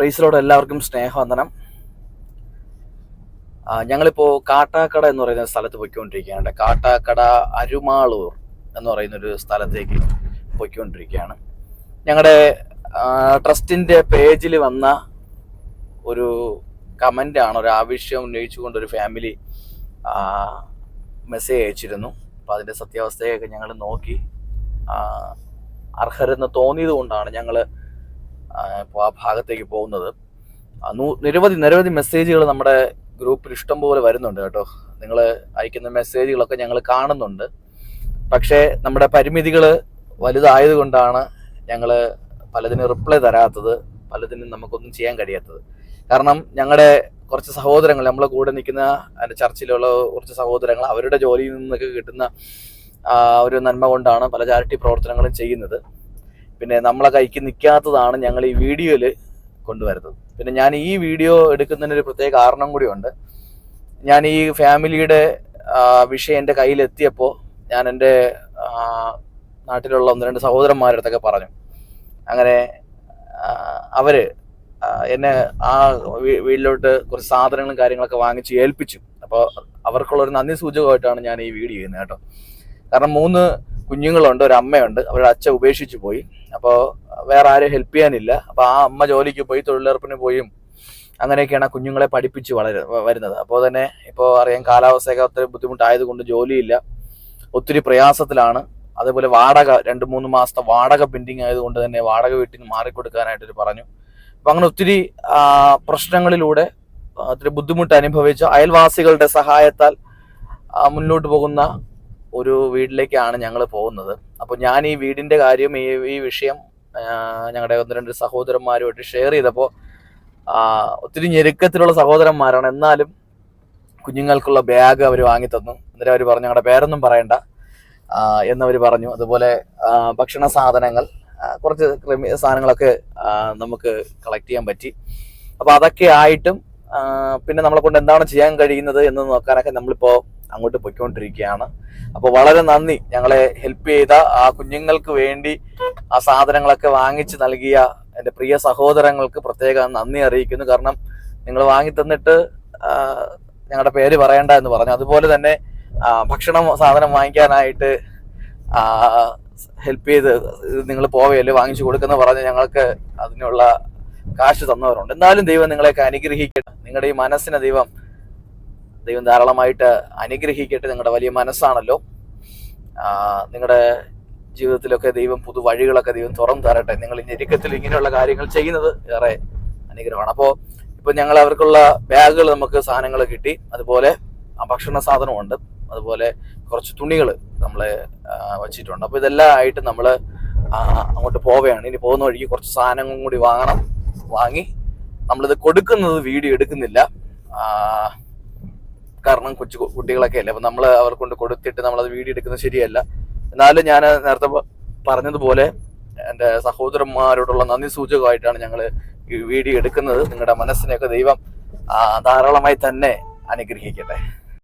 പ്രൈസിലോട് എല്ലാവർക്കും സ്നേഹവന്ദനം. ഞങ്ങളിപ്പോൾ കാട്ടാക്കട എന്ന് പറയുന്ന സ്ഥലത്ത് പോയിക്കൊണ്ടിരിക്കുകയാണ്. കാട്ടാക്കട അരുമാളൂർ എന്ന് പറയുന്നൊരു സ്ഥലത്തേക്ക് പോയിക്കൊണ്ടിരിക്കുകയാണ്. ഞങ്ങളുടെ ട്രസ്റ്റിൻ്റെ പേജിൽ വന്ന ഒരു കമൻ്റാണ്, ഒരു ആവശ്യം ഉന്നയിച്ചുകൊണ്ടൊരു ഫാമിലി മെസ്സേജ് അയച്ചിരുന്നു. അപ്പോൾ അതിൻ്റെ സത്യാവസ്ഥയൊക്കെ ഞങ്ങൾ നോക്കി അർഹരെന്ന് തോന്നിയത് കൊണ്ടാണ് ഞങ്ങൾ ഇപ്പോൾ ആ ഭാഗത്തേക്ക് പോകുന്നത്. നിരവധി മെസ്സേജുകൾ നമ്മുടെ ഗ്രൂപ്പിൽ ഇഷ്ടം പോലെ വരുന്നുണ്ട് കേട്ടോ. നിങ്ങൾ അയക്കുന്ന മെസ്സേജുകളൊക്കെ ഞങ്ങൾ കാണുന്നുണ്ട്. പക്ഷേ നമ്മുടെ പരിമിതികൾ വലുതായതുകൊണ്ടാണ് ഞങ്ങൾ പലതിനും റിപ്ലൈ തരാത്തത്, പലതിനും നമുക്കൊന്നും ചെയ്യാൻ കഴിയാത്തത്. കാരണം ഞങ്ങളുടെ കുറച്ച് സഹോദരങ്ങൾ, നമ്മളെ കൂടെ നിൽക്കുന്ന ചർച്ചിലുള്ള കുറച്ച് സഹോദരങ്ങൾ, അവരുടെ ജോലിയിൽ നിന്നൊക്കെ കിട്ടുന്ന ഒരു നന്മ കൊണ്ടാണ് പല ചാരിറ്റി പ്രവർത്തനങ്ങളും ചെയ്യുന്നത്. പിന്നെ നമ്മളെ കൈക്ക് നിൽക്കാത്തതാണ് ഞങ്ങൾ ഈ വീഡിയോയിൽ കൊണ്ടുവരുന്നത്. പിന്നെ ഞാൻ ഈ വീഡിയോ എടുക്കുന്നതിനൊരു പ്രത്യേക കാരണം കൂടിയുണ്ട്. ഞാൻ ഈ ഫാമിലിയുടെ വിഷയം എൻ്റെ കയ്യിലെത്തിയപ്പോൾ ഞാൻ എൻ്റെ നാട്ടിലുള്ള 1-2 സഹോദരന്മാരുടെ അടുത്തൊക്കെ പറഞ്ഞു. അങ്ങനെ അവർ എന്നെ ആ വീട്ടിലോട്ട് കുറച്ച് സാധനങ്ങളും കാര്യങ്ങളൊക്കെ വാങ്ങിച്ച് ഏൽപ്പിച്ചു. അപ്പോൾ അവർക്കുള്ളൊരു നന്ദി സൂചകമായിട്ടാണ് ഞാൻ ഈ വീഡിയോ ചെയ്യുന്നത് കേട്ടോ. കാരണം 3 കുഞ്ഞുങ്ങളുണ്ട്, ഒരു അമ്മയുണ്ട്. അവരുടെ അച്ഛൻ ഉപേക്ഷിച്ച് പോയി. അപ്പോൾ വേറെ ആരും ഹെൽപ്പ് ചെയ്യാനില്ല. അപ്പോൾ ആ അമ്മ ജോലിക്ക് പോയി, തൊഴിലുറപ്പിന് പോയും അങ്ങനെയൊക്കെയാണ് കുഞ്ഞുങ്ങളെ പഠിപ്പിച്ച് വരുന്നത്. അപ്പോൾ തന്നെ ഇപ്പോൾ അറിയാം, കാലാവസ്ഥയൊക്കെ ഒത്തിരി ബുദ്ധിമുട്ടായതുകൊണ്ട് ജോലിയില്ല, ഒത്തിരി പ്രയാസത്തിലാണ്. അതേപോലെ വാടക 2-3 മാസത്തെ വാടക പെൻഡിങ് ആയതുകൊണ്ട് തന്നെ വാടക വീട്ടിൽ നിന്ന് മാറിക്കൊടുക്കാനായിട്ട് പറഞ്ഞു. അപ്പം അങ്ങനെ ഒത്തിരി പ്രശ്നങ്ങളിലൂടെ ഒത്തിരി ബുദ്ധിമുട്ട് അനുഭവിച്ച അയൽവാസികളുടെ സഹായത്താൽ മുന്നോട്ട് പോകുന്ന ഒരു വീട്ടിലേക്കാണ് ഞങ്ങൾ പോകുന്നത്. അപ്പോൾ ഞാൻ ഈ വീടിൻ്റെ കാര്യം, ഈ വിഷയം ഞങ്ങളുടെ 1-2 സഹോദരന്മാരുമായിട്ട് ഷെയർ ചെയ്തപ്പോൾ ഒത്തിരി ഞെരുക്കത്തിലുള്ള സഹോദരന്മാരാണ്. എന്നാലും കുഞ്ഞുങ്ങൾക്കുള്ള ബാഗ് അവർ വാങ്ങി തന്നു. എന്നിട്ട് അവർ പറഞ്ഞു ഞങ്ങളുടെ പേരൊന്നും പറയണ്ട എന്നവർ പറഞ്ഞു. അതുപോലെ ഭക്ഷണ സാധനങ്ങൾ, കുറച്ച് സാധനങ്ങളൊക്കെ നമുക്ക് കളക്ട് ചെയ്യാൻ പറ്റി. അപ്പോൾ അതൊക്കെ ആയിട്ടും പിന്നെ നമ്മളെ കൊണ്ട് എന്താണ് ചെയ്യാൻ കഴിയുന്നത് എന്ന് നോക്കാനൊക്കെ നമ്മളിപ്പോൾ അങ്ങോട്ട് പൊയ്ക്കൊണ്ടിരിക്കുകയാണ്. അപ്പോൾ വളരെ നന്ദി, ഞങ്ങളെ ഹെൽപ്പ് ചെയ്ത ആ കുഞ്ഞുങ്ങൾക്ക് വേണ്ടി ആ സാധനങ്ങളൊക്കെ വാങ്ങിച്ച് നൽകിയ എൻ്റെ പ്രിയ സഹോദരങ്ങൾക്ക് പ്രത്യേകം നന്ദി അറിയിക്കുന്നു. കാരണം നിങ്ങൾ വാങ്ങി തന്നിട്ട് ഞങ്ങളുടെ പേര് പറയണ്ട എന്ന് പറഞ്ഞു. അതുപോലെ തന്നെ സാധനം വാങ്ങിക്കാനായിട്ട് ഹെൽപ്പ് ചെയ്ത് നിങ്ങൾ പോവുകയല്ലേ, വാങ്ങിച്ചു കൊടുക്കുന്ന പറഞ്ഞ് ഞങ്ങൾക്ക് അതിനുള്ള കാശ് തന്നവരുണ്ട്. എന്നാലും ദൈവം നിങ്ങളെയൊക്കെ അനുഗ്രഹിക്കട്ടെ. നിങ്ങളുടെ ഈ മനസ്സിനെ ദൈവം ധാരാളമായിട്ട് അനുഗ്രഹിക്കട്ടെ. നിങ്ങളുടെ വലിയ മനസ്സാണല്ലോ. നിങ്ങളുടെ ജീവിതത്തിലൊക്കെ ദൈവം വഴികളൊക്കെ ദൈവം തുറന്നു തരട്ടെ. നിങ്ങൾ ഈ ഞെരുക്കത്തിൽ ഇങ്ങനെയുള്ള കാര്യങ്ങൾ ചെയ്യുന്നത് ഏറെ അനുഗ്രഹമാണ്. അപ്പോൾ ഇപ്പോൾ ഞങ്ങൾ അവർക്കുള്ള ബാഗുകൾ, നമുക്ക് സാധനങ്ങൾ കിട്ടി. അതുപോലെ ഭക്ഷണ സാധനമുണ്ട്. അതുപോലെ കുറച്ച് തുണികൾ നമ്മൾ വച്ചിട്ടുണ്ട്. അപ്പോൾ ഇതെല്ലാം ആയിട്ട് നമ്മൾ അങ്ങോട്ട് പോവുകയാണ്. ഇനി പോകുന്ന വഴിക്ക് കുറച്ച് സാധനങ്ങളും കൂടി വാങ്ങി നമ്മളിത് കൊടുക്കുന്നത് വീഡിയോ എടുക്കുന്നില്ല. കാരണം കുട്ടികളൊക്കെ അല്ലേ. അപ്പം നമ്മൾ അവർ കൊണ്ട് കൊടുത്തിട്ട് നമ്മളത് വീഡിയോ എടുക്കുന്നത് ശരിയല്ല. എന്നാലും ഞാൻ നേരത്തെ പറഞ്ഞതുപോലെ എൻ്റെ സഹോദരന്മാരോടുള്ള നന്ദി സൂചകമായിട്ടാണ് ഞങ്ങൾ ഈ വീഡിയോ എടുക്കുന്നത്. നിങ്ങളുടെ മനസ്സിനെയൊക്കെ ദൈവം ധാരാളമായി തന്നെ അനുഗ്രഹിക്കട്ടെ.